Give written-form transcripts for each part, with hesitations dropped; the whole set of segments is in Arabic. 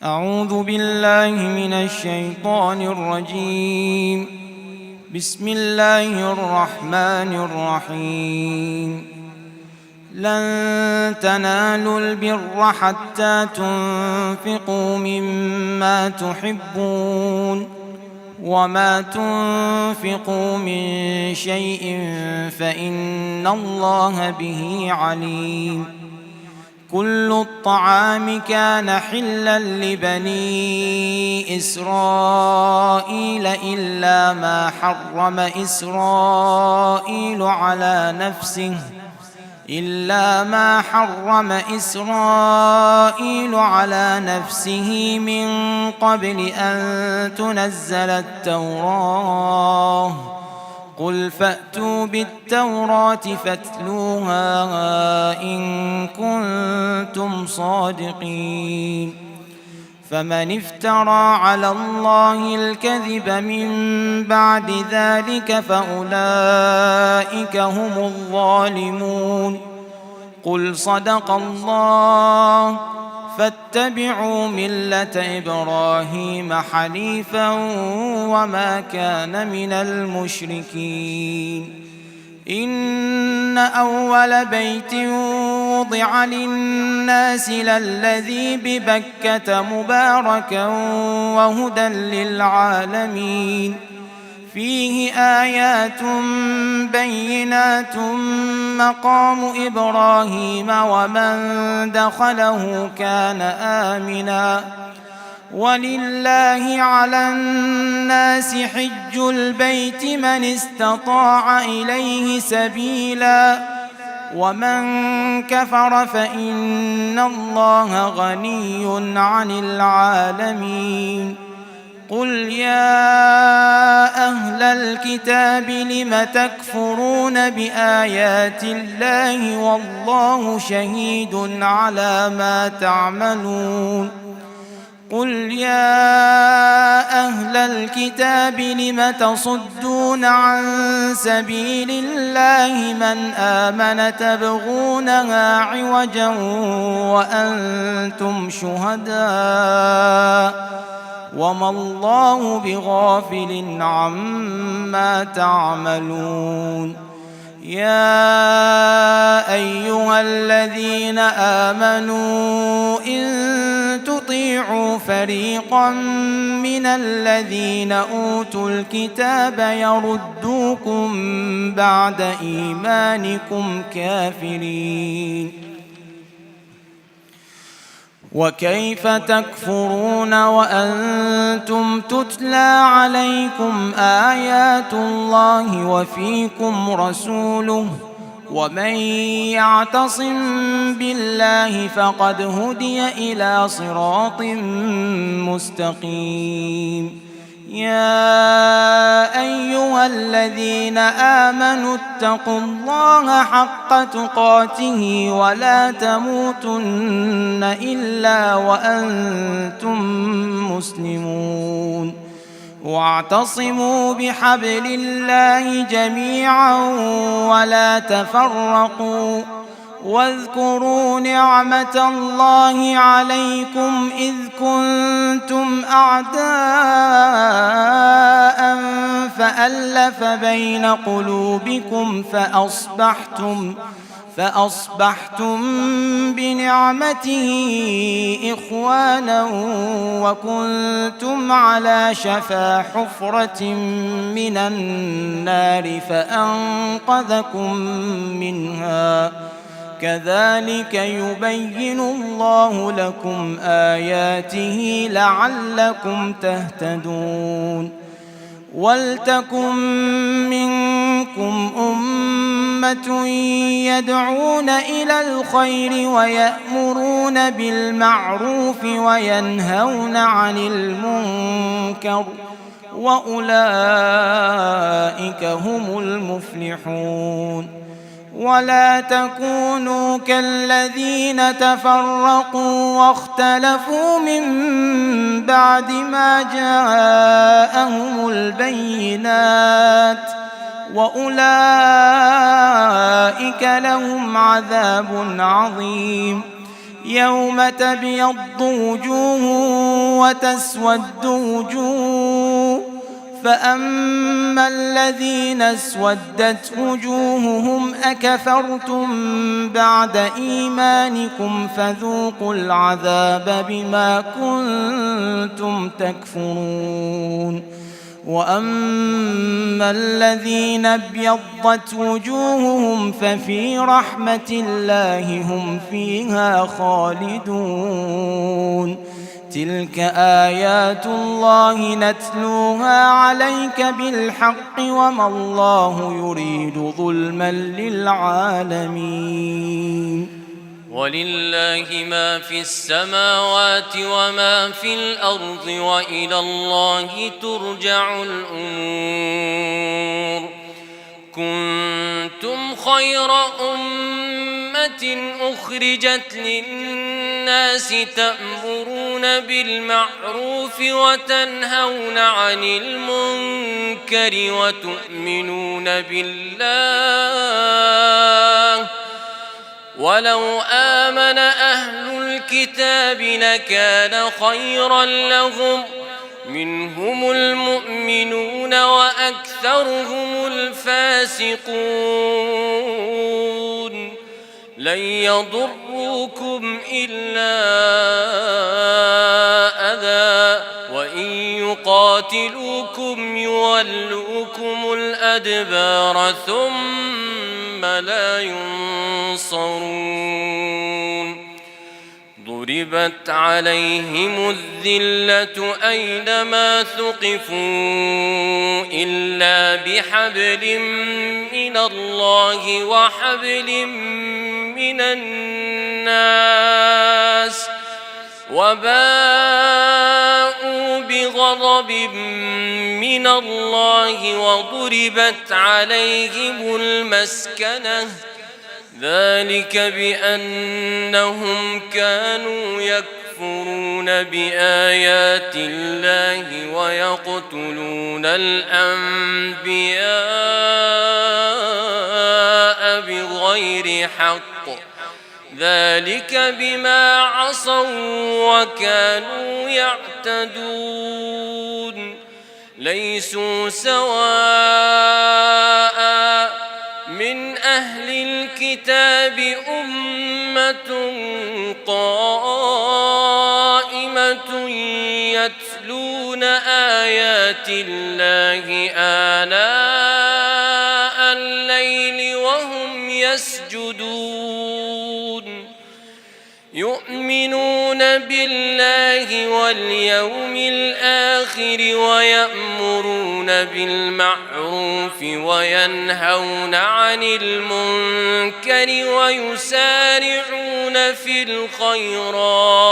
أعوذ بالله من الشيطان الرجيم. بسم الله الرحمن الرحيم. لن تنالوا البر حتى تنفقوا مما تحبون، وما تنفقوا من شيء فإن الله به عليم. كل الطعام كان حلا لبني إسرائيل إلا ما حرم إسرائيل على نفسه من قبل أن تنزل التوراة. قل فأتوا بالتوراة فاتلوها إن كنتم صادقين. فمن افترى على الله الكذب من بعد ذلك فأولئك هم الظالمون. قل صدق الله، فاتبعوا ملة إبراهيم حنيفا وما كان من المشركين. إن أول بيت وضع للناس للذي ببكة مباركا وهدى للعالمين، فيه آيات بينات مقام إبراهيم ومن دخله كان آمنا. ولله على الناس حج البيت من استطاع إليه سبيلا، ومن كفر فإن الله غني عن العالمين. قل يا أهل الكتاب لم تكفرون بآيات الله والله شهيد على ما تعملون. قل يا أهل الكتاب لم تصدون عن سبيل الله من آمن تبغونها عوجا وأنتم شهداء وما الله بغافل عما تعملون. يا أيها الذين آمنوا إن تطيعوا فريقا من الذين أوتوا الكتاب يردوكم بعد إيمانكم كافرين. وكيف تكفرون وأنتم تتلى عليكم آيات الله وفيكم رسوله، ومن يعتصم بالله فقد هدي إلى صراط مستقيم. يا أيها الذين آمنوا اتقوا الله حق تقاته ولا تموتن إلا وأنتم مسلمون. واعتصموا بحبل الله جميعا ولا تفرقوا. واذكروا نعمة الله عليكم إذ كنتم أعداء فألف بين قلوبكم فأصبحتم بنعمته إخوانا وكنتم على شفا حفرة من النار فأنقذكم منها. كذلك يبين الله لكم آياته لعلكم تهتدون. ولتكن منكم أمة يدعون إلى الخير ويأمرون بالمعروف وينهون عن المنكر وأولئك هم المفلحون. ولا تكونوا كالذين تفرقوا واختلفوا من بعد ما جاءهم البينات وأولئك لهم عذاب عظيم. يوم تبيض وجوه وتسود وجوه، فأما الذين اسودت وجوههم أكفرتم بعد إيمانكم فذوقوا العذاب بما كنتم تكفرون. وأما الذين ابيضت وجوههم ففي رحمة الله هم فيها خالدون. تلك آيات الله نتلوها عليك بالحق وما الله يريد ظلما للعالمين. ولله ما في السماوات وما في الأرض وإلى الله ترجع الأمور. كنتم خير أمة أخرجت للناس تأمرون بالمعروف وتنهون عن المنكر وتؤمنون بالله. ولو آمن أهل الكتاب لكان خيرا لهم، منهم المؤمنون وأكثرهم الفاسقون. لن يضروكم إلا أذى، وإن يقاتلوكم يولوكم الأدبار ثم لا ينصرون. ضربت عليهم الذلة أينما ثقفوا إلا بحبل من الله وحبل من الناس، وباءوا بغضب من الله وضربت عليهم المسكنة، ذلك بأنهم كانوا يكفرون بآيات الله ويقتلون الأنبياء بغير حق، ذلك بما عصوا وكانوا يعتدون. ليسوا سواء من أهل الكتاب أمة قائمة يتلون آيات الله آناء الليل وهم يسجدون، يؤمنون بالله واليوم الآخر ويأمرون بالمعروف وينهون عن المنكر ويسارعون في الخيرات،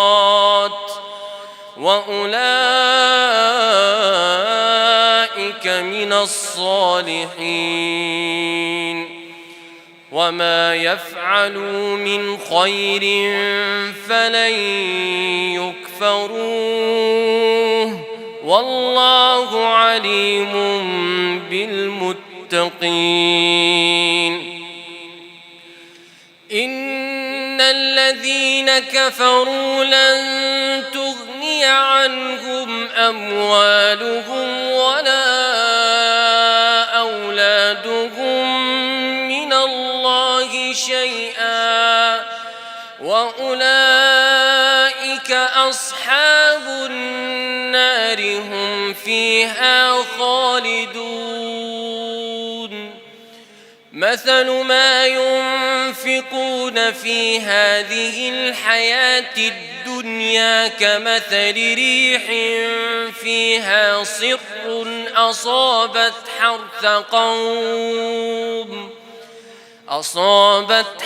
وأولئك من الصالحين. وما يفعلوا من خير فلن يكفروه، والله عليم بالمتقين. إن الذين كفروا لن تغني عنهم أموالهم ولا أولادهم من الله شيئا، وأولئك أصحاب النار هم فيها خالدون. مثل ما ينفقون في هذه الحياة الدنيا كمثل ريح فيها صر أصابت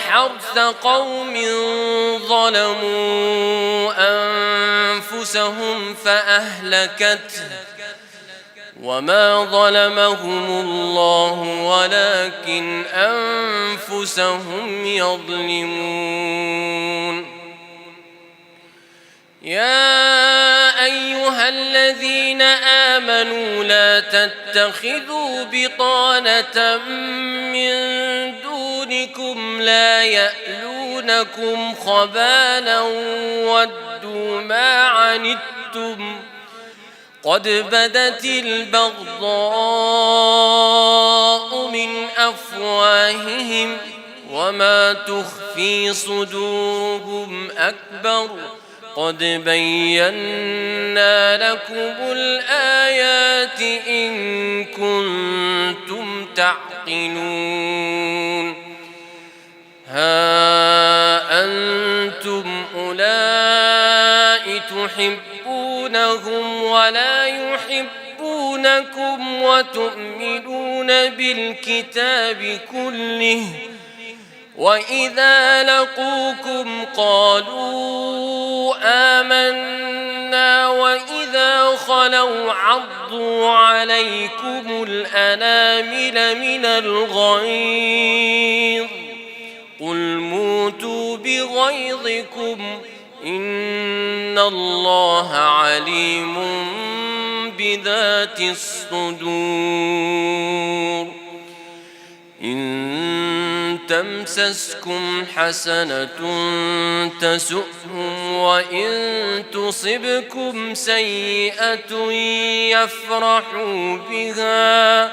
حرث قوم ظلموا أنفسهم فأهلكته، وما ظلمهم الله ولكن أنفسهم يظلمون. يا أيها الذين آمنوا لا تتخذوا بطانة من دونكم لا يألونكم خبالا ودوا ما عنتم قد بدت البغضاء من أفواههم وما تخفي صدورهم أكبر قد بينا لكم الآيات إن كنتم تعقلون ها أنتم أولئك تحبونهم ولا يحبونكم وتؤمنون بالكتاب كله وإذا لقوكم قالوا آمنا وإذا خلوا عضوا عليكم الأنامل من الغيظ قل موتوا بغيظكم إن الله عليم بذات الصدور إن تمسسكم حسنة تسؤهم وإن تصبكم سيئة يفرحوا بها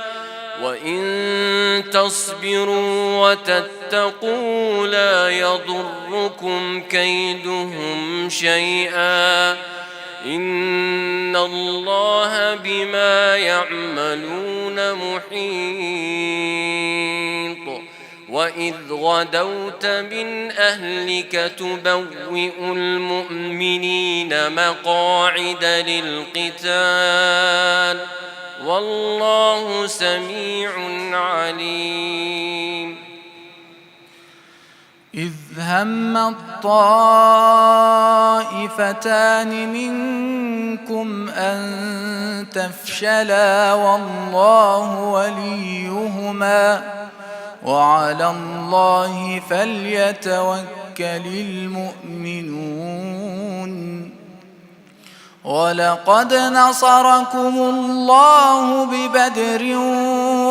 وإن تصبروا وتتقوا لا يضركم كيدهم شيئا إن الله بما يعملون محيط وإذ غدوت من أهلك تبوئ المؤمنين مقاعد للقتال والله سميع عليم إذ هم الطائفتان منكم أن تفشلا والله وليهما وعلى الله فليتوكل المؤمنون ولقد نصركم الله ببدر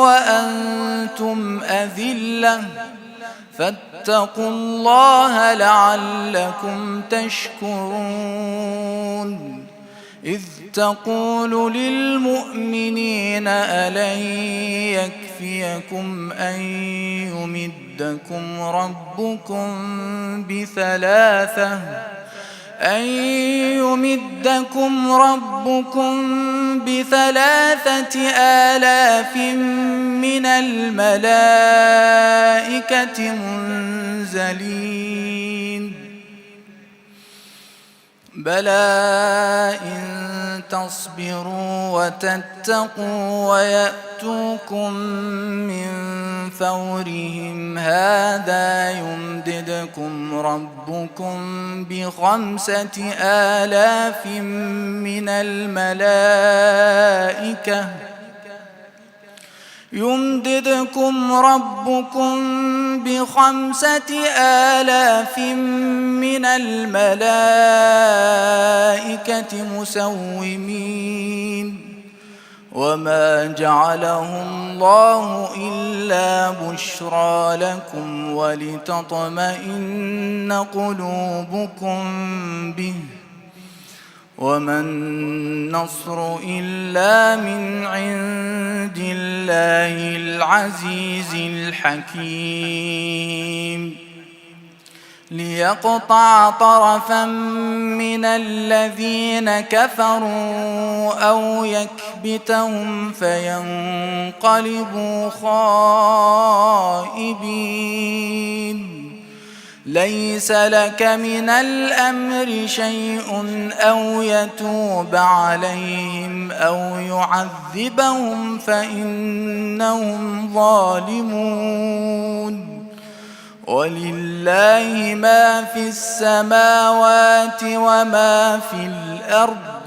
وأنتم أذلة فاتقوا الله لعلكم تشكرون إذ تقول للمؤمنين ألن يكفيكم أن يمدكم ربكم بثلاثة آلاف من الملائكة منزلين بلى إن تصبروا وتتقوا ويأتوكم من فورهم هذا يمددكم ربكم بخمسة آلاف من الملائكة مسومين وما جعله الله إلا بشرى لكم ولتطمئن قلوبكم به وما النصر إلا من عند الله العزيز الحكيم ليقطع طرفا من الذين كفروا أو يكبتهم فينقلبوا خائبين ليس لك من الأمر شيء أو يتوب عليهم أو يعذبهم فإنهم ظالمون ولله ما في السماوات وما في الأرض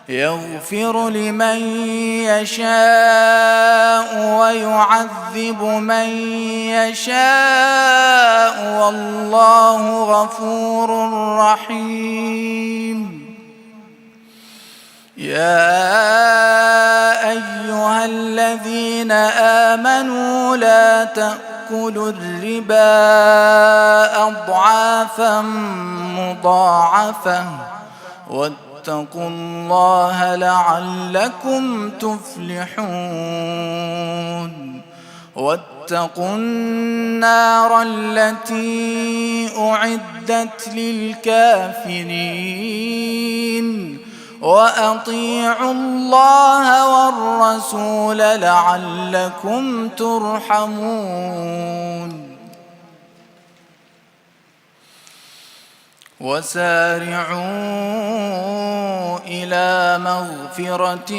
يغفر لمن يشاء ويعذب من يشاء والله غفور رحيم يا أيها الذين آمنوا لا تأكلوا الربا أضعافا مضاعفة واتقوا الله لعلكم تفلحون واتقوا النار التي أعدت للكافرين وأطيعوا الله والرسول لعلكم ترحمون وسارعوا إلى مغفرة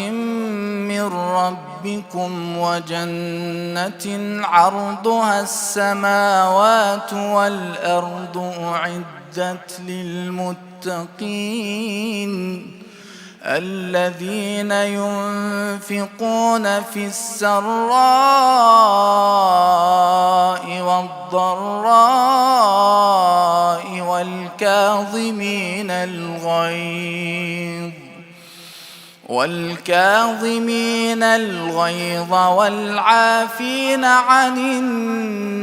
من ربكم وجنة عرضها السماوات والأرض أعدت للمتقين الذين ينفقون في السراء والضراء والكاظمين الغيظ والعافين عن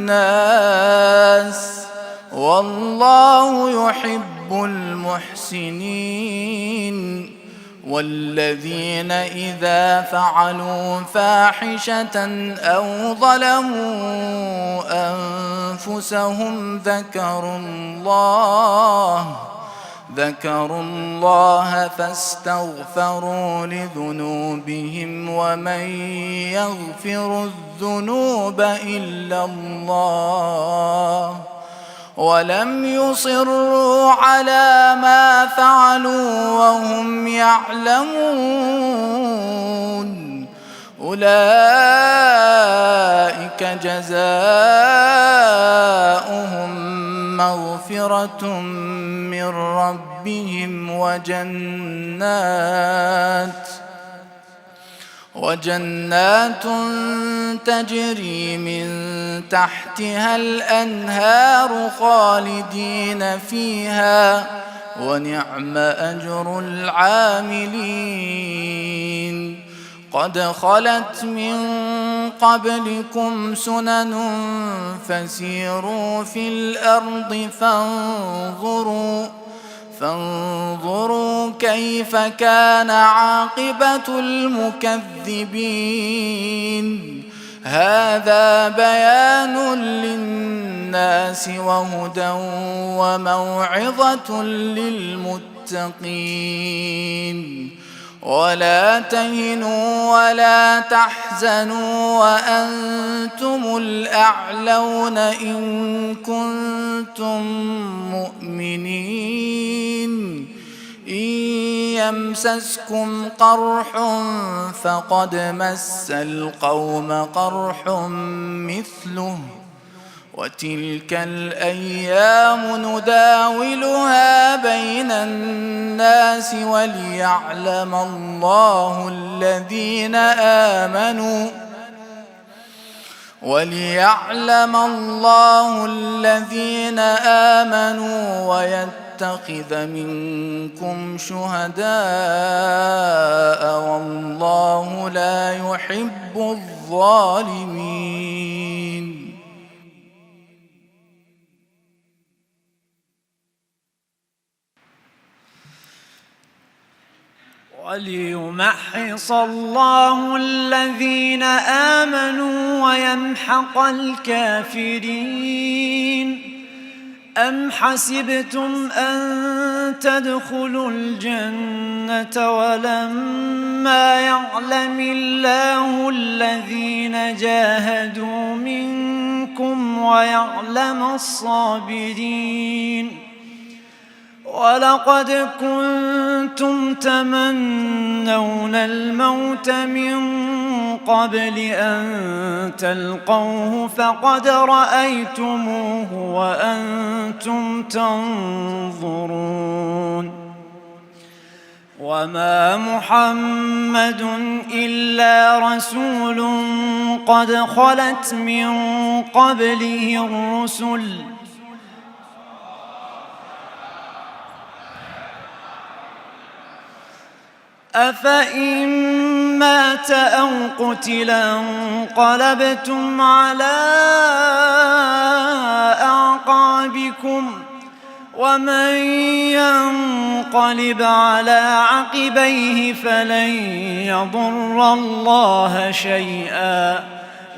الناس والله يحب المحسنين والذين إذا فعلوا فاحشة أو ظلموا أنفسهم ذكروا الله فاستغفروا لذنوبهم ومن يغفر الذنوب إلا الله ولم يصروا على ما فعلوا وهم يعلمون أولئك جزاؤهم مغفرة من ربهم وجنات تجري من تحتها الأنهار خالدين فيها ونعم أجر العاملين قد خلت من قبلكم سنن فسيروا في الأرض فانظروا كيف كان عاقبة المكذبين هذا بيان للناس وهدى وموعظة للمتقين ولا تهنوا ولا تحزنوا وأنتم الأعلون إن كنتم مؤمنين إن يمسسكم قرح فقد مس القوم قرح مثله وتلك الأيام نداولها بين الناس وليعلم الله الذين آمنوا ويتخذ منكم شهداء والله لا يحب الظالمين وليمحص الله الذين آمنوا ويمحق الكافرين أم حسبتم أن تدخلوا الجنة ولما يعلم الله الذين جاهدوا منكم ويعلم الصابرين ولقد كنتم تمنون الموت من قبل أن تلقوه فقد رأيتموه وأنتم تنظرون وما محمد إلا رسول قد خلت من قبله الرسل أفإن مات أو قتل انقلبتم على أعقابكم ومن ينقلب على عقبيه فلن يضر الله شيئا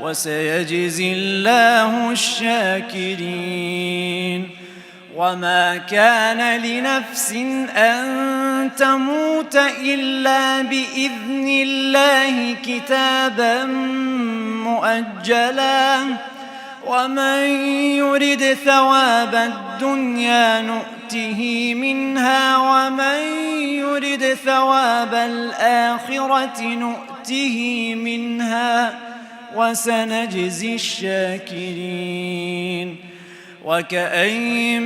وسيجزي الله الشاكرين. وما كان لنفس أن تموت إلا بإذن الله كتابا مؤجلا ومن يرد ثواب الدنيا نؤته منها ومن يرد ثواب الآخرة نؤته منها وسنجزي الشاكرين. وكأين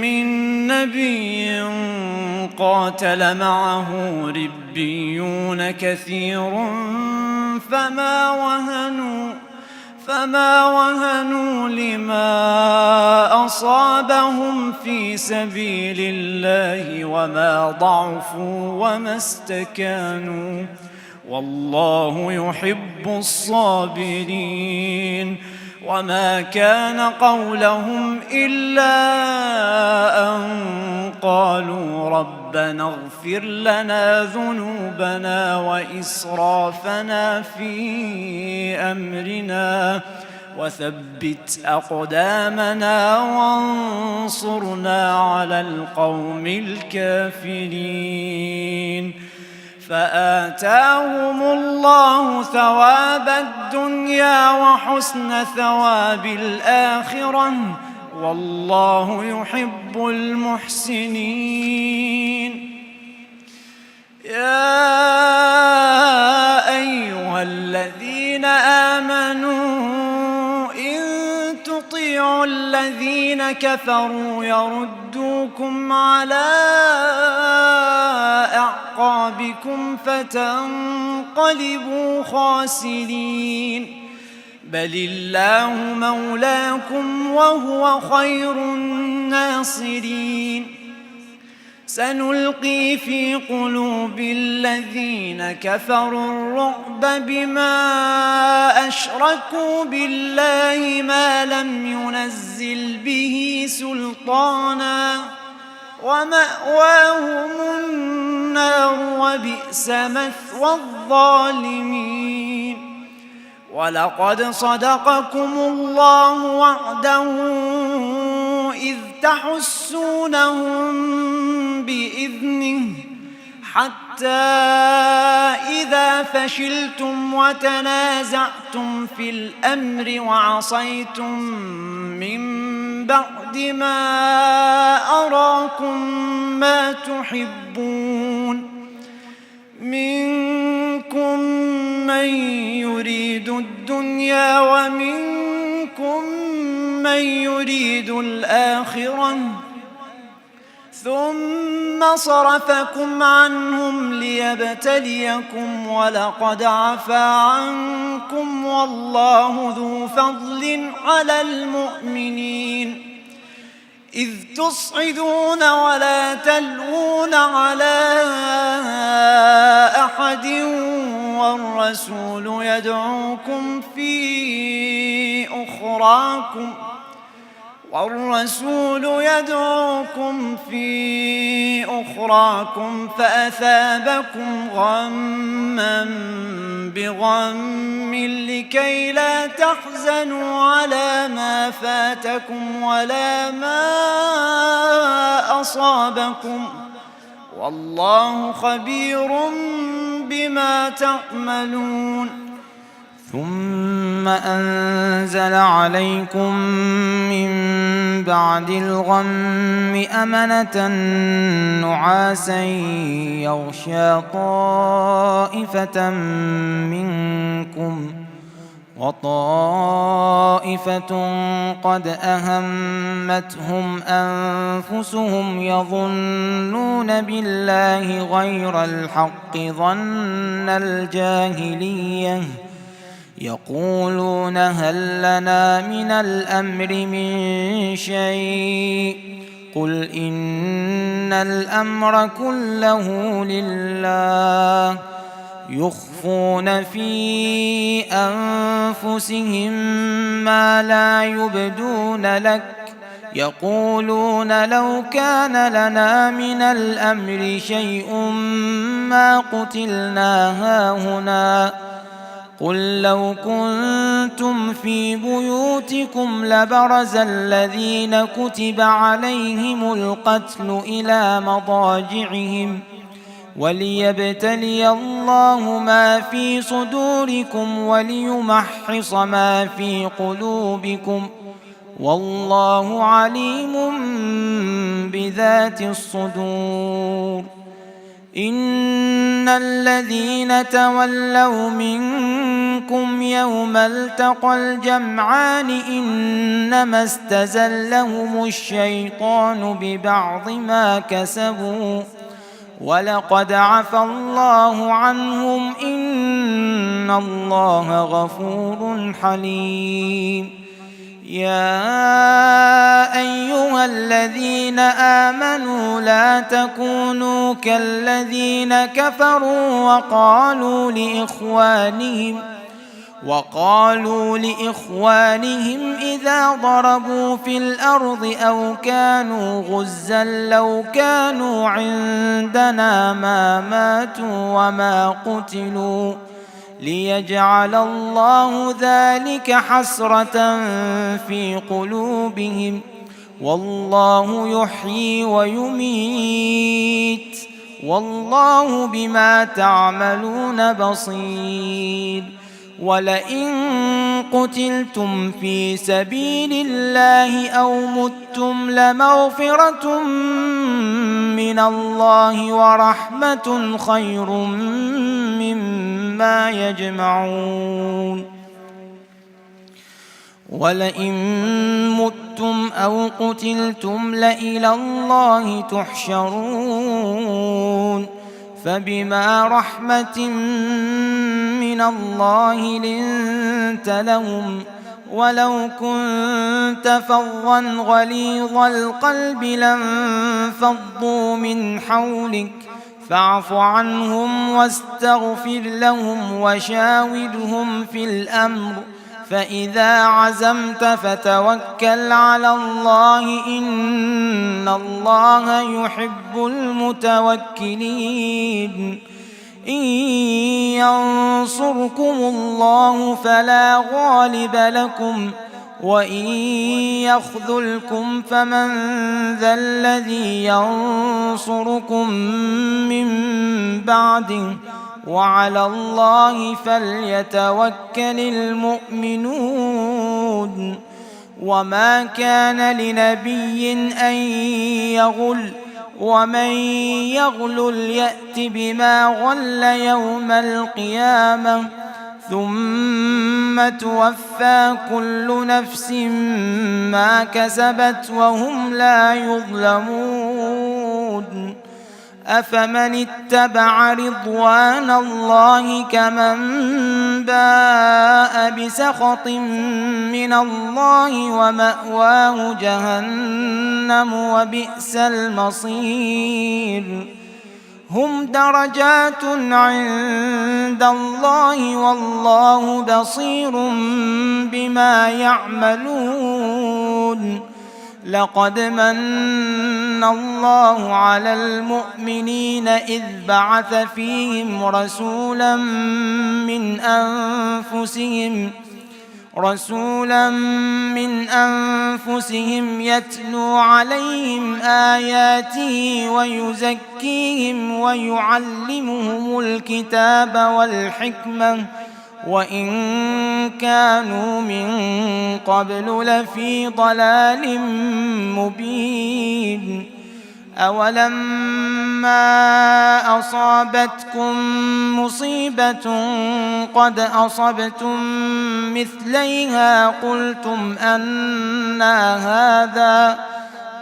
من نبي قاتل معه ربيون كثير فما وهنوا لما أصابهم في سبيل الله وما ضعفوا وما استكانوا والله يحب الصابرين. وما كان قولهم إلا أن قالوا ربنا اغفر لنا ذنوبنا وإسرافنا في أمرنا وثبت أقدامنا وانصرنا على القوم الكافرين. فآتاهم الله ثواب الدنيا وحسن ثواب الآخرة والله يحب المحسنين. يا أيها الذين آمنوا إن تطيعوا الذين كفروا يردوكم على أعقابكم فتنقلبوا خاسرين. بل الله مولاكم وهو خير الناصرين. سنلقي في قلوب الذين كفروا الرعب بما أشركوا بالله ما لم ينزل به سلطانا ومأواهم النار وبئس مثوى الظالمين. ولقد صدقكم الله وعده إذ تحسونهم بإذنه حتى إذا فشلتم وتنازعتم في الأمر وعصيتم من بعد ما أراكم ما تحبون منكم من يريد الدنيا ومنكم من يريد الآخرة ثم صرفكم عنهم ليبتليكم ولقد عفا عنكم والله ذو فضل على المؤمنين. إذ تصعدون ولا تلوون على أحد والرسول يدعوكم في أخراكم فأثابكم غما بغم لكي لا تحزنوا على ما فاتكم ولا ما أصابكم والله خبير بما تعملون. ثم أنزل عليكم من بعد الغم أمنة نعاسا يغشى طائفة منكم وطائفة قد أهمتهم أنفسهم يظنون بالله غير الحق ظن الجاهلية يقولون هل لنا من الأمر من شيء قل إن الأمر كله لله يخفون في أنفسهم ما لا يبدون لك يقولون لو كان لنا من الأمر شيء ما قتلنا هاهنا قل لو كنتم في بيوتكم لبرز الذين كتب عليهم القتل إلى مضاجعهم وليبتلي الله ما في صدوركم وليمحص ما في قلوبكم والله عليم بذات الصدور. إن الذين تولوا منكم يوم التقى الجمعان إنما استزلهم الشيطان ببعض ما كسبوا ولقد عفى الله عنهم إن الله غفور حليم. يا أيها الذين آمنوا لا تكونوا كالذين كفروا وقالوا لإخوانهم إذا ضربوا في الأرض أو كانوا غزا لو كانوا عندنا ما ماتوا وما قتلوا ليجعل الله ذلك حسرة في قلوبهم والله يحيي ويميت والله بما تعملون بصير. ولئن قتلتم في سبيل الله أو متم لمغفرة من الله ورحمة خير مما يجمعون. ولئن متم أو قتلتم لإلى الله تحشرون. فبما رحمة من الله لنت لهم ولو كنت فظا غليظ القلب لانفضوا من حولك فاعف عنهم واستغفر لهم وشاورهم في الأمر فإذا عزمت فتوكل على الله إن الله يحب المتوكلين. إن ينصركم الله فلا غالب لكم وإن يخذلكم فمن ذا الذي ينصركم من بعده وعلى الله فليتوكل المؤمنون. وما كان لنبي أن يغل ومن يغلل يأت بما غل يوم القيامة ثم توفى كل نفس ما كسبت وهم لا يظلمون. أفمن اتبع رضوان الله كمن باء بسخط من الله ومأواه جهنم وبئس المصير. هم درجات عند الله والله بصير بما يعملون. لقد من الله على المؤمنين إذ بعث فيهم رسولا من أنفسهم يتلو عليهم آياته ويزكيهم ويعلمهم الكتاب والحكمة وإن كانوا من قبل لفي ضلال مبين. أولما أصابتكم مصيبة قد أصبتم مثليها قلتم أنى هذا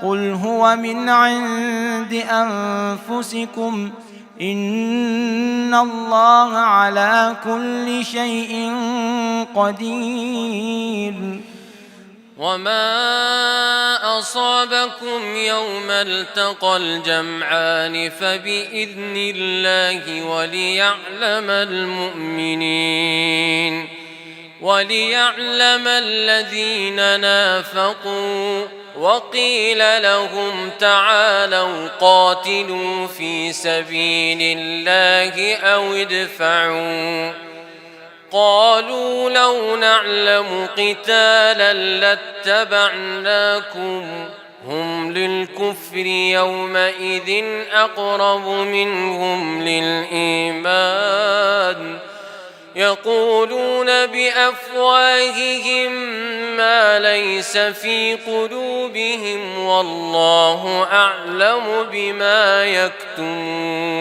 قل هو من عند أنفسكم إن الله على كل شيء قدير. وما أصابكم يوم التقى الجمعان فبإذن الله وليعلم الذين نافقوا وقيل لهم تعالوا قاتلوا في سبيل الله أو ادفعوا قالوا لو نعلم قتالا لاتبعناكم هم للكفر يومئذ أقرب منهم للإيمان يقولون بأفواههم ما ليس في قلوبهم والله أعلم بما يكتمون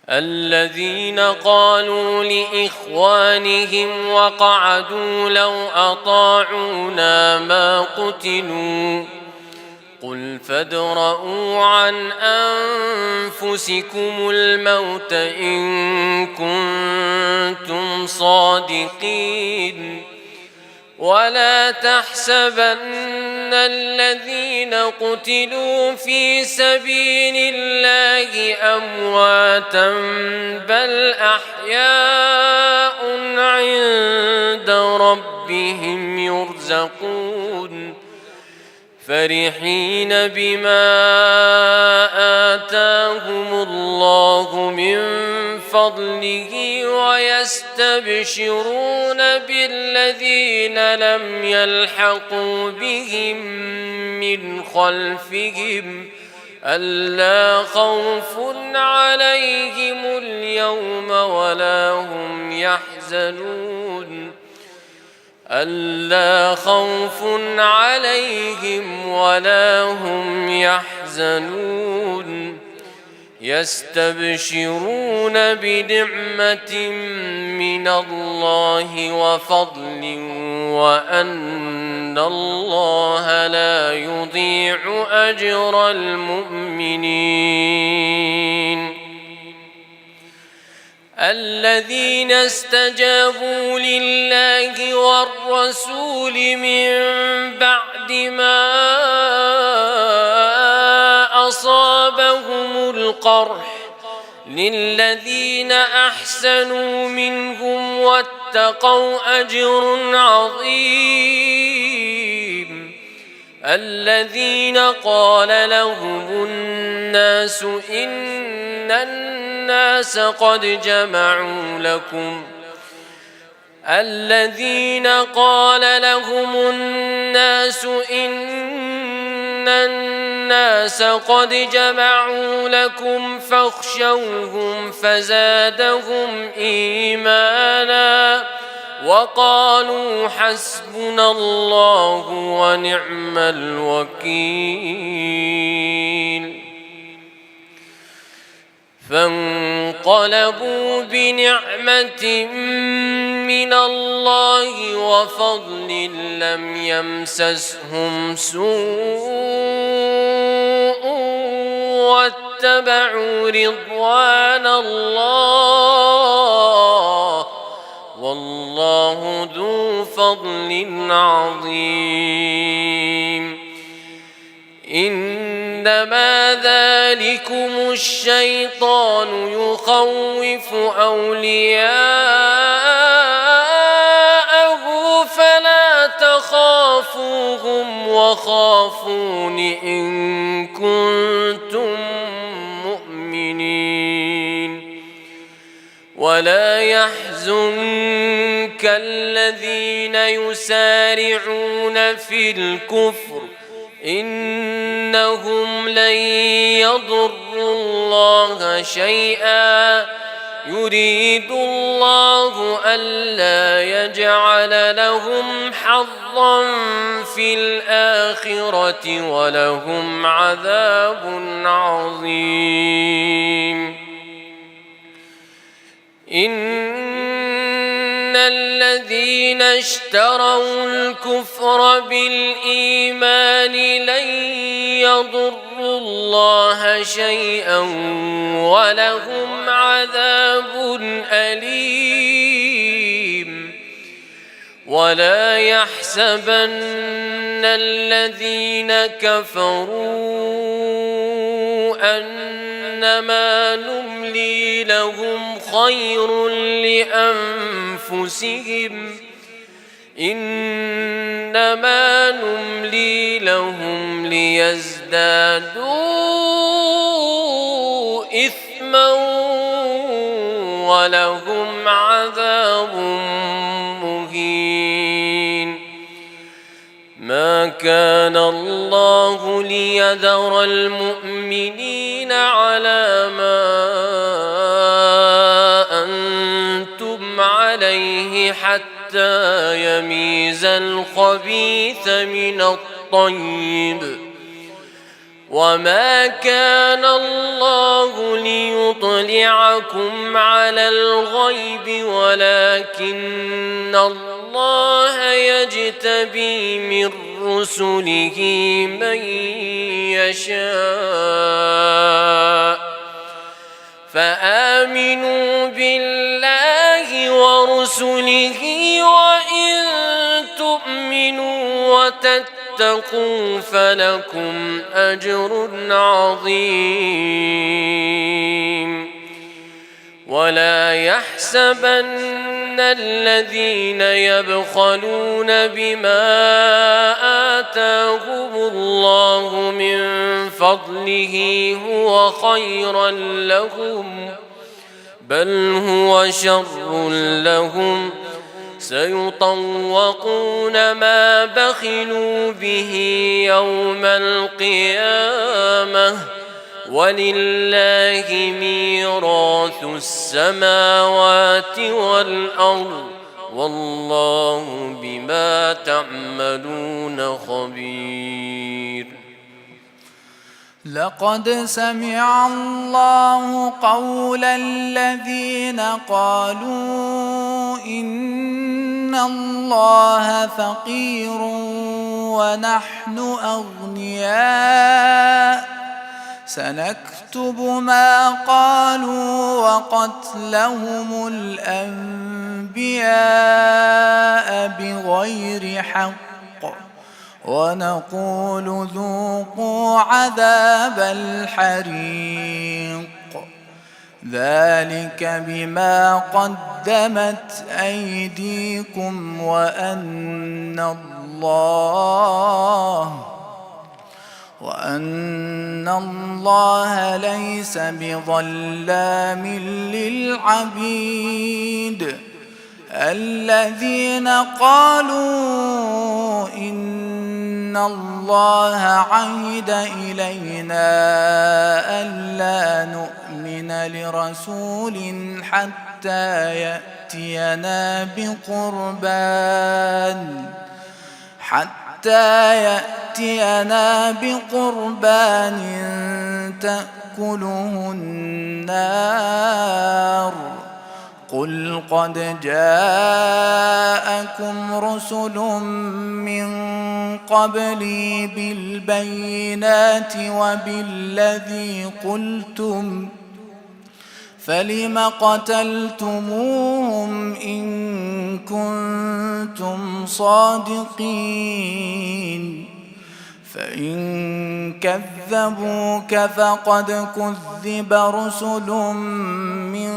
الذين قالوا لإخوانهم وقعدوا لو أطاعونا ما قتلوا قل فادرءوا عن أنفسكم الموت إن كنتم صادقين ولا تحسبن الذين قتلوا في سبيل الله أمواتا بل أحياء عند ربهم يرزقون فرحين بما آتاهم الله من فضله ويستبشرون بالذين لم يلحقوا بهم من خلفهم ألا خوف عليهم اليوم ولا هم يحزنون ألا خوف عليهم ولا هم يحزنون يستبشرون بنعمة من الله وفضل وأن الله لا يضيع أجر المؤمنين الذين استجابوا لله والرسول من بعد ما أصابهم القرح للذين أحسنوا منهم واتقوا أجر عظيم الذين قال لهم الناس إن الناس قد جمعوا لكم الذين قال لهم الناس إن الناس قد جمعوا لكم فاخشوهم فزادهم إيمانا وقالوا حسبنا الله ونعم الوكيل فانقلبوا بنعمة من الله وفضل لم يمسسهم سوء واتبعوا رضوان الله والله ذو فضل عظيم إنما ذلكم الشيطان يخوف أولياءه فلا تخافوهم وخافون إن كنتم مؤمنين ولا يحزنك الذين يسارعون في الكفر إنهم لن يضروا الله شيئا يريد الله ألا يجعل لهم حظا في الآخرة ولهم عذاب عظيم إن الذين اشتروا الكفر بالإيمان لن يضروا الله شيئا ولهم عذاب أليم ولا يحسبن الذين كفروا أنما نملي لهم خير لأنفسهم إنما نملي لهم ليزدادوا إثما ولهم عذاب مهين ما كان الله ليذر المؤمنين على ما أنتم عليه حتى يميز الخبيث من الطيب وما كان الله ليطلعكم على الغيب ولكن الله يجتبي من رسله من يشاء فآمنوا بالله ورسله وإن تؤمنوا وتتقوا فلكم أجر عظيم ولا يحسبن الذين يبخلون بما آتاهم الله من فضله هو خيرا لهم بل هو شر لهم سيطوقون ما بخلوا به يوم القيامة ولله ميراث السماوات والأرض والله بما تعملون خبير لقد سمع الله قول الذين قالوا إن الله فقير ونحن أغنياء سنكتب ما قالوا وقتلهم الأنبياء بغير حق ونقول ذوقوا عذاب الحريق ذلك بما قدمت أيديكم وأن الله ليس بظلام للعبيد الذين قالوا إن الله عهد إلينا ألا نؤمن لرسول حتى يأتينا بقربان تأكله النار قل قد جاءكم رسل من قبلي بالبينات وبالذي قلتم فلم قتلتموهم إن كنتم صادقين فإن كذبوك فقد كذب رسل من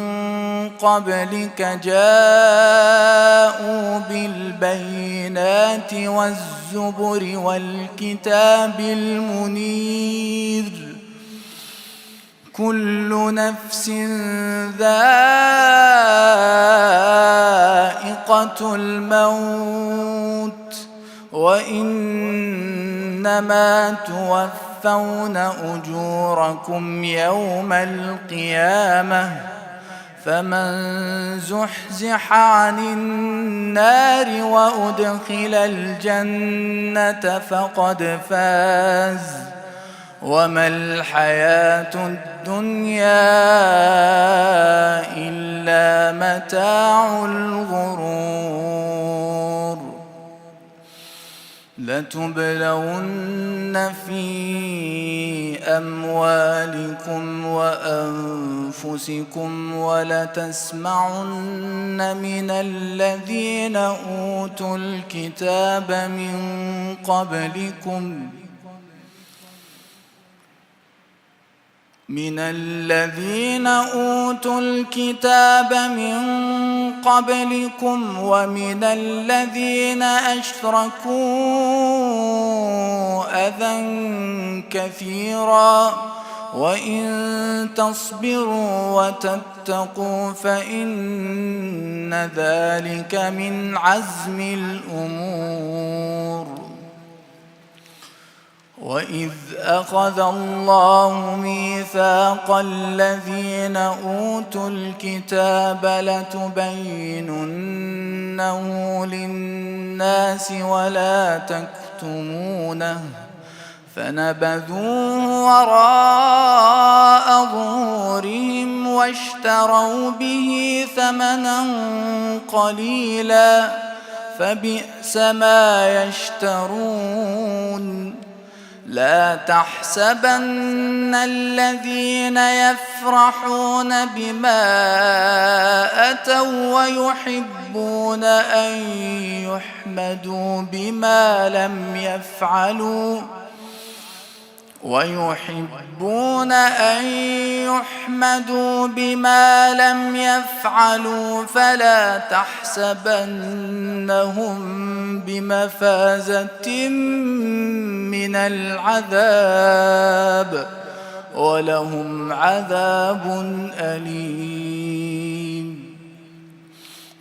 قبلك جاءوا بالبينات والزبر والكتاب المنير كل نفس ذائقة الموت وإنما توفون أجوركم يوم القيامة فمن زحزح عن النار وأدخل الجنة فقد فاز وما الحياة الدنيا إلا متاع الغرور لتبلون في أموالكم وأنفسكم ولتسمعن من الذين أوتوا الكتاب من قبلكم من الذين أوتوا الكتاب من قبلكم ومن الذين أشركوا أذى كثيرا وإن تصبروا وتتقوا فإن ذلك من عزم الأمور. وإذ أخذ الله ميثاق الذين أوتوا الكتاب لتبيننه للناس ولا تكتمونه فنبذوه وراء ظهورهم واشتروا به ثمنا قليلا فبئس ما يشترون. لا تحسبن الذين يفرحون بما أتوا ويحبون أن يحمدوا بما لم يفعلوا فلا تحسبنهم بمفازة من العذاب ولهم عذاب أليم.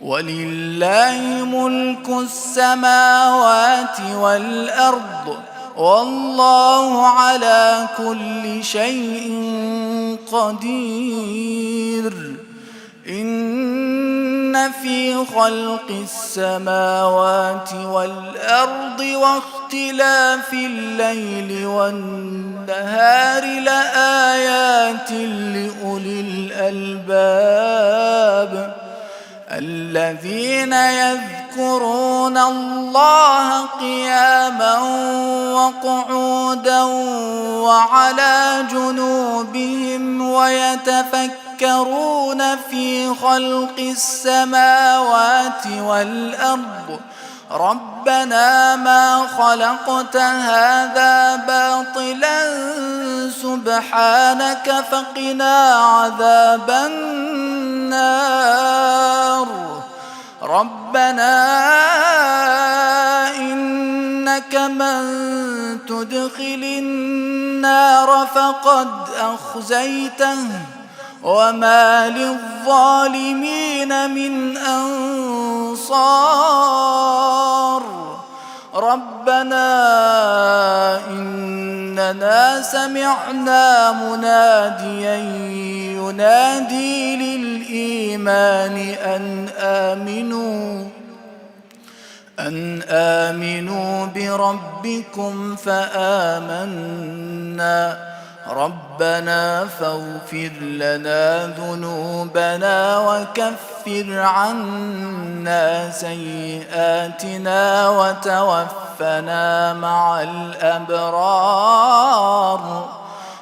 ولله ملك السماوات والأرض والله على كل شيء قدير. إن في خلق السماوات والأرض واختلاف الليل والنهار لآيات لأولي الألباب الذين يذكرون الله قياما وقعودا وعلى جنوبهم ويتفكرون في خلق السماوات والأرض ربنا ما خلقت هذا باطلا سبحانك فقنا عذاب النار. ربنا إنك من تدخل النار فقد أخزيته وما للظالمين من أنصار. ربنا إننا سمعنا مناديا ينادي للإيمان أن آمنوا بربكم فآمنا. ربنا فاغفر لنا ذنوبنا وكفر عنا سيئاتنا وتوفنا مع الأبرار.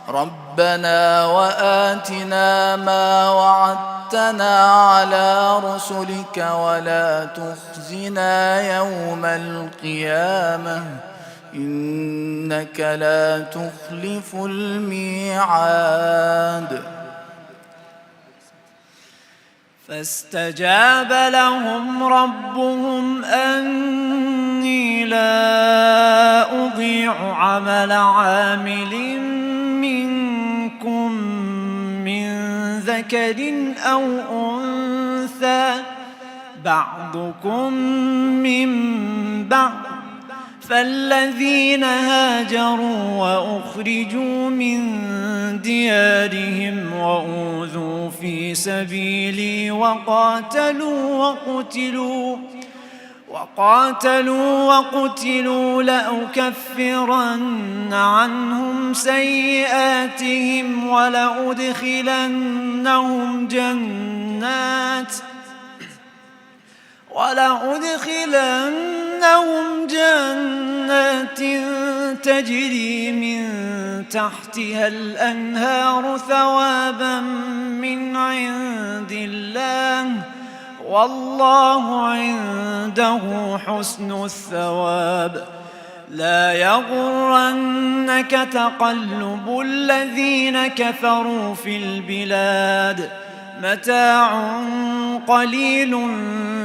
ربنا وآتنا ما وعدتنا على رسلك ولا تخزنا يوم القيامة إنك لا تخلف الميعاد. فاستجاب لهم ربهم أني لا أضيع عمل عامل منكم من ذكر أو أنثى بعضكم من بعض فالذين هاجروا وأخرجوا من ديارهم وأوذوا في سبيلي وقاتلوا وقتلوا لأكفرن عنهم سيئاتهم ولأدخلنهم جنات تجري من تحتها الأنهار ثوابا من عند الله والله عنده حسن الثواب. لا يغرنك تقلب الذين كفروا في البلاد متاع قليل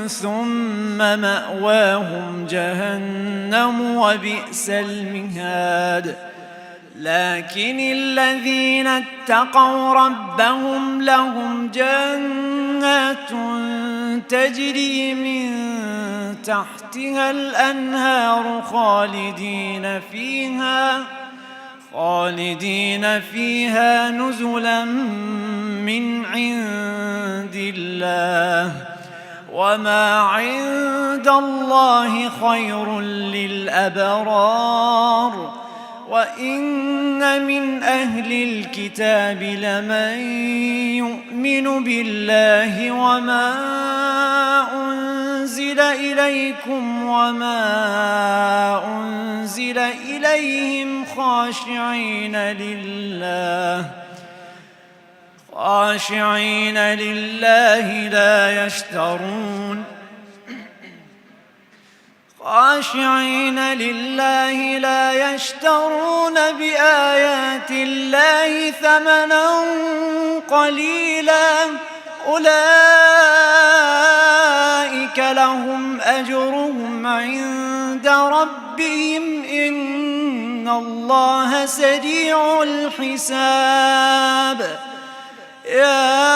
ثم مأواهم جهنم وبئس المهاد لكن الذين اتقوا ربهم لهم جنات تجري من تحتها الأنهار خالدين فيها نزلا من عند الله وما عند الله خير للأبرار وإن من أهل الكتاب لمن يؤمن بالله وما أنزل إليكم وما أنزل إليهم خاشعين لله لا يشترون بآيات الله ثمنا قليلا أولئك لهم أجرهم عند ربهم إن الله سريع الحساب يا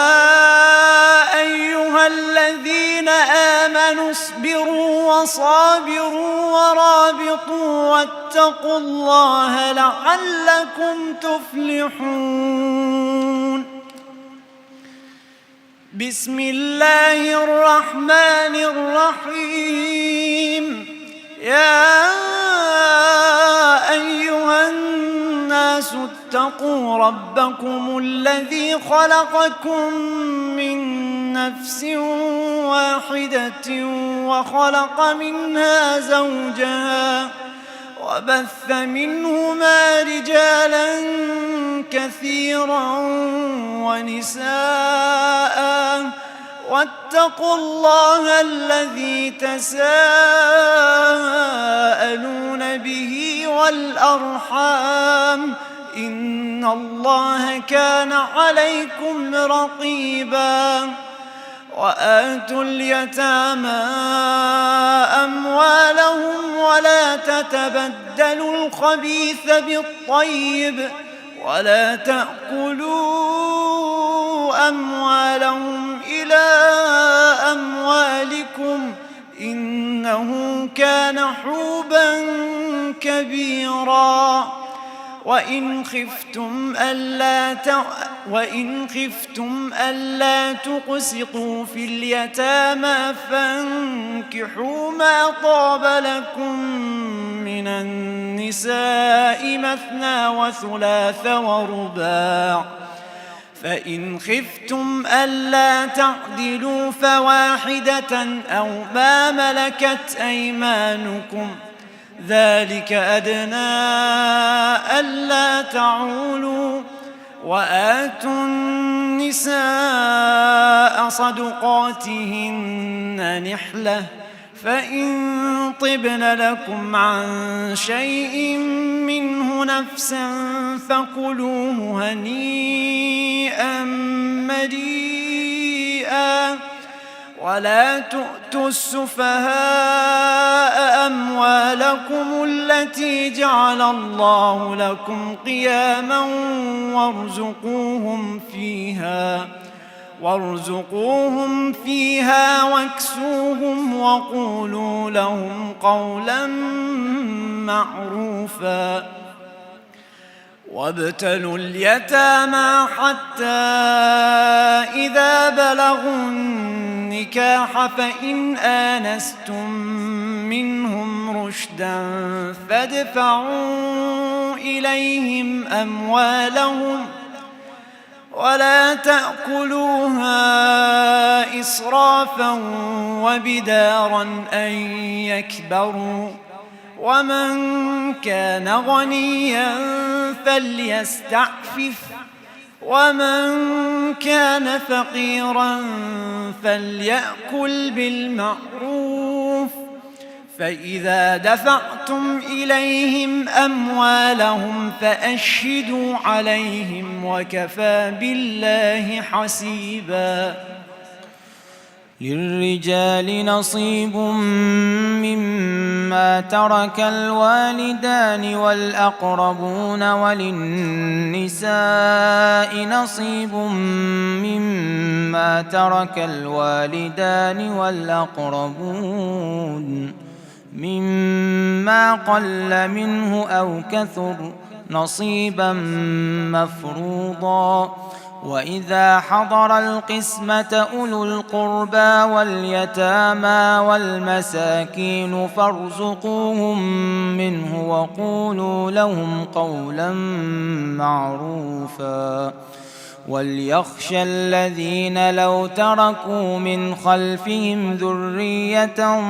أيها الذين آمنوا اصبروا وصابروا ورابطوا واتقوا الله لعلكم تفلحون بسم الله الرحمن الرحيم يا أيها الناس اتقوا ربكم الذي خلقكم من نفس واحدة وخلق منها زوجها وبث منهما رجالا كثيرا ونساء واتقوا الله الذي تساءلون به والأرحام إن الله كان عليكم رقيبا وآتوا اليتامى أموالهم ولا تتبدلوا الخبيث بالطيب ولا تأكلوا أموالهم إلى أموالكم إنه كان حوبا كبيرا وإن خفتم ألا تقسطوا في اليتامى فانكحوا ما طاب لكم من النساء مثنى وثلاث ورباع فإن خفتم ألا تعدلوا فواحدة أو ما ملكت أيمانكم ذلك أدنى ألا تعولوا وآتوا النساء صدقاتهن نحلة فإن طبن لكم عن شيء منه نفسا فكلوه هنيئا مريئا ولا تؤتوا السفهاء أموالكم التي جعل الله لكم قياما وارزقوهم فيها واكسوهم وقولوا لهم قولا معروفا وابتلوا اليتامى حتى إذا بلغوا النكاح فإن آنستم منهم رشدا فادفعوا إليهم أموالهم ولا تأكلوها إسرافا وبدارا أن يكبروا ومن كان غنيا فليستعفف ومن كان فقيرا فليأكل بالمعروف فإذا دفعتم إليهم أموالهم فأشهدوا عليهم وكفى بالله حسيبا. للرجال نصيب مما ترك الوالدان والأقربون وللنساء نصيب مما ترك الوالدان والأقربون مما قل منه أو كثر نصيبا مفروضا. وإذا حضر القسمة أولو القربى واليتامى والمساكين فارزقوهم منه وقولوا لهم قولا معروفا. وليخشى الذين لو تركوا من خلفهم ذرية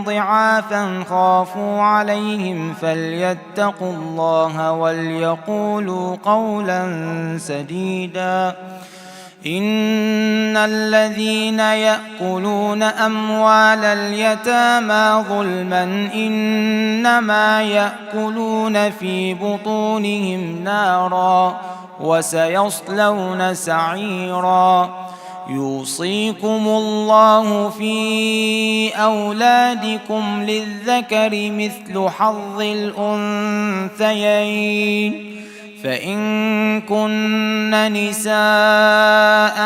ضعافا خافوا عليهم فليتقوا الله وليقولوا قولا سديدا. إن الذين يأكلون أموال اليتامى ظلما إنما يأكلون في بطونهم نارا وسيصلون سعيرا. يوصيكم الله في أولادكم للذكر مثل حظ الأنثيين. فإن كن نساء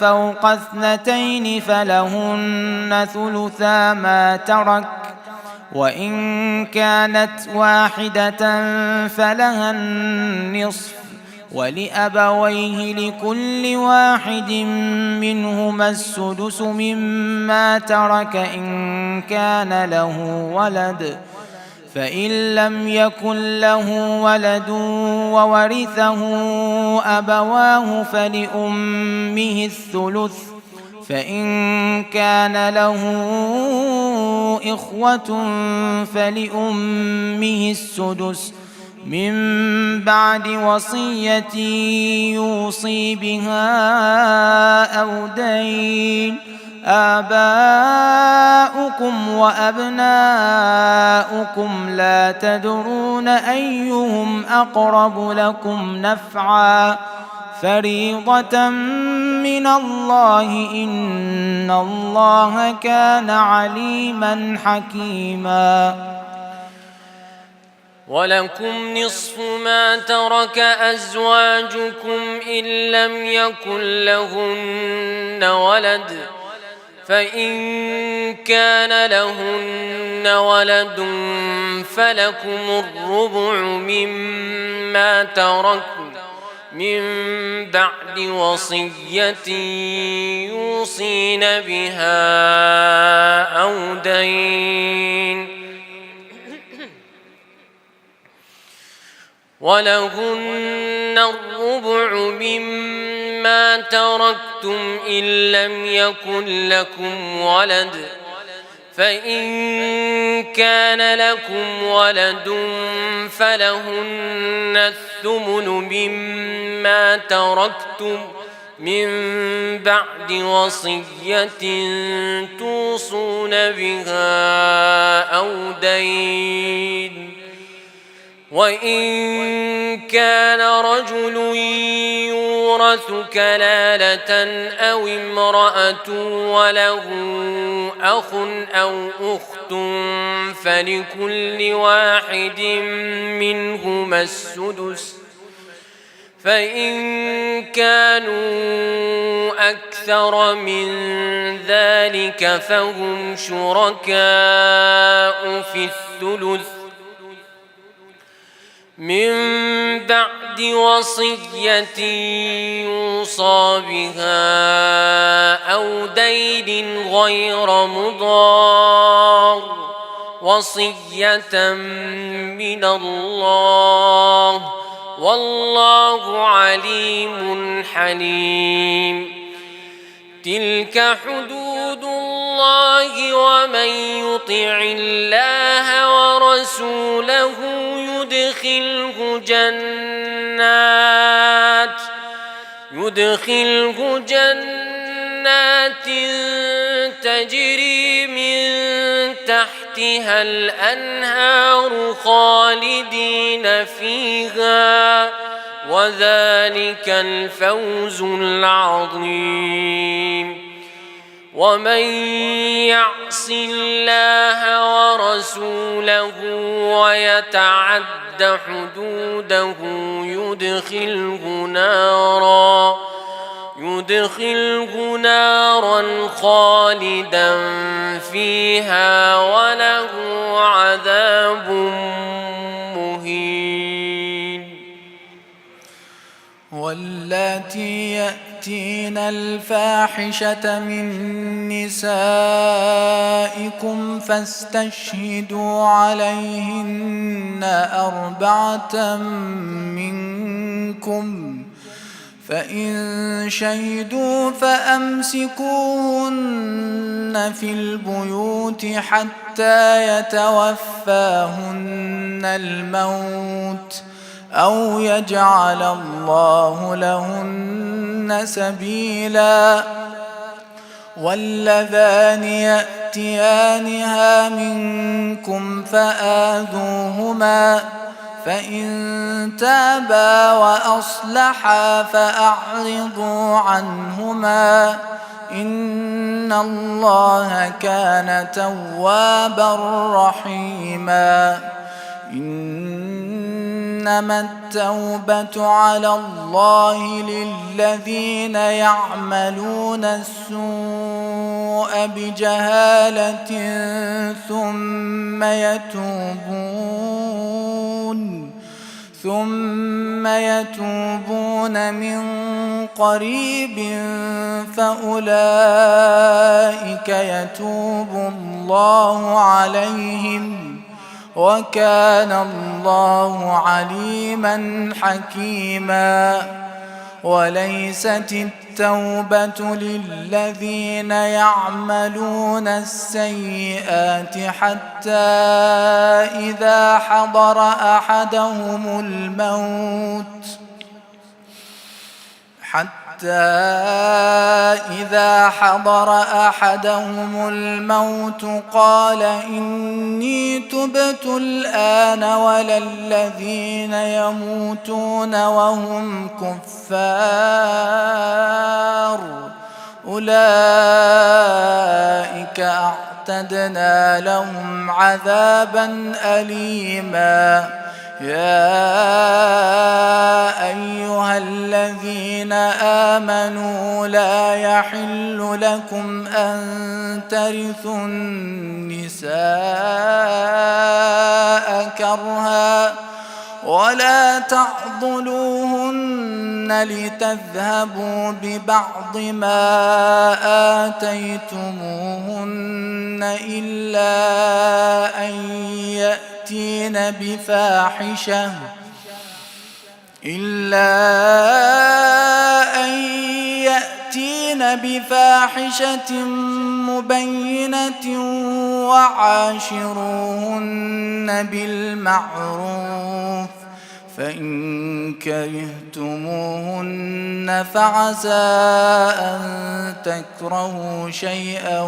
فوق 2 فلهن ثلثا ما ترك، وإن كانت واحدة فلها النصف، ولأبويه لكل واحد منهما السدس مما ترك إن كان له ولد. فإن لم يكن له ولد وورثه أبواه فلأمه الثلث، فإن كان له إخوة فلأمه السدس من بعد وصية يوصي بها أو دين. آباؤكم وأبناؤكم لا تدرون أيهم أقرب لكم نفعا فريضة من الله إن الله كان عليما حكيما. ولكم نصف ما ترك أزواجكم إن لم يكن لهن ولد، فإن كان لهن ولد فلكم الربع مما تركن من بعد وصية يوصين بها أو دين. ولهن الربع مما تركتم إن لم يكن لكم ولد، فإن كان لكم ولد فلهن الثمن مما تركتم من بعد وصية توصون بها أو دين. وإن كان رجل يورث كلالة أو امرأة وله أخ أو أخت فلكل واحد منهما السدس، فإن كانوا أكثر من ذلك فهم شركاء في الثلث من بعد وصية يوصى بها أو دين غير مضار وصية من الله والله عليم حليم. تلك حدود الله ومن يطع الله ورسوله يدخله جنات تجري من تحت تحتها الأنهار خالدين فيها وذلك الفوز العظيم ومن يعص الله ورسوله ويتعد حدوده يدخله نارا خالدا فيها وله عذاب مهين. واللاتي يأتين الفاحشة من نسائكم فاستشهدوا عليهن 4 منكم فإن شهدوا فأمسكوهن في البيوت حتى يتوفاهن الموت أو يجعل الله لهن سبيلا. واللذان يأتيانها منكم فآذوهما فإن تابا وأصلحا فأعرضوا عنهما إن الله كان توابا رحيما. إنما التوبة على الله للذين يعملون السوء بجهالة ثم يتوبون من قريب فأولئك يتوب الله عليهم وكان الله عليما حكيما. وليست التوبة للذين يعملون السيئات حتى إذا حضر أحدهم الموت قال إني تبت الآن ولا الذين يموتون وهم كفار أولئك أعتدنا لهم عذابا أليما. يا أيها الذين آمنوا لا يحل لكم أن ترثوا النساء كرها ولا تعضلوهن لتذهبوا ببعض ما آتيتموهن إلا أن يأتين بفاحشة مبينة وعاشروهن بالمعروف فإن كرهتموهن فعسى أن تكرهوا شيئا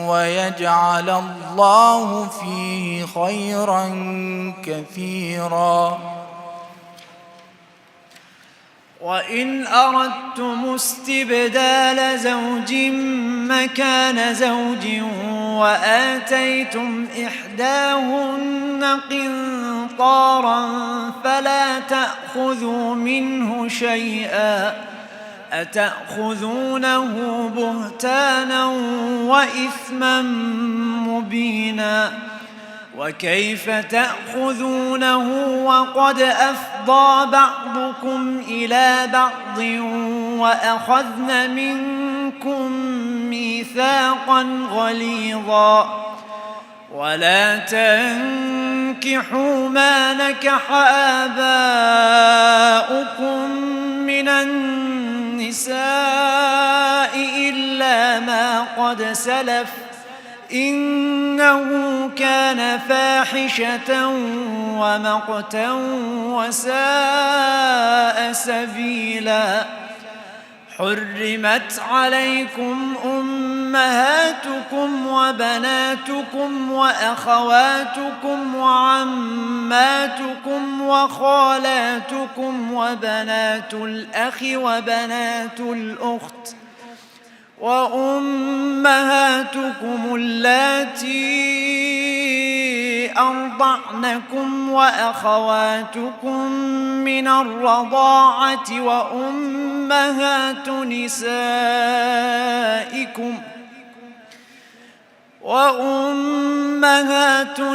ويجعل الله فيه خيرا كثيرا. وإن أردتم استبدال زوج مكان زوج وآتيتم إحداهن قنطارا فلا تأخذوا منه شيئا أتأخذونه بهتانا وإثما مبينا. وكيف تأخذونه وقد أفضى بعضكم إلى بعض وأخذن منكم ميثاقا غليظا. ولا تنكحوا ما نكح آباؤكم من النساء إلا ما قد سلف إنه كان فاحشة ومقتا وساء سبيلا. حرمت عليكم أمهاتكم وبناتكم وأخواتكم وعماتكم وخالاتكم وبنات الأخ وبنات الأخت وأمهاتكم اللاتي أرضعنكم وأخواتكم من الرضاعة وأمهات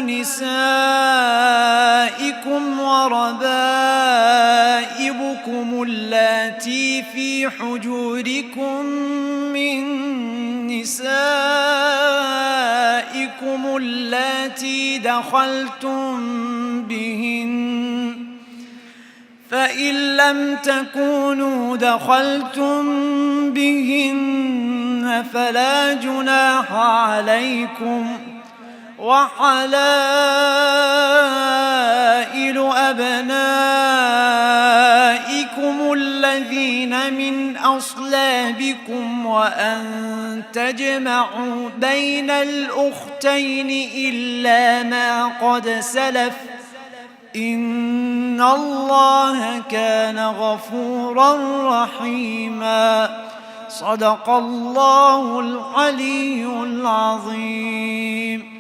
نسائكم وربائبكم اللاتي في حجوركم من نسائكم اللاتي دخلتم بهن فإن لم تكونوا دخلتم بهن فلا جناح عليكم وحلائل أبنائكم الذين من أصلابكم وأن تجمعوا بين الأختين إلا ما قد سلف إن الله كان غفورا رحيما صدق الله العلي العظيم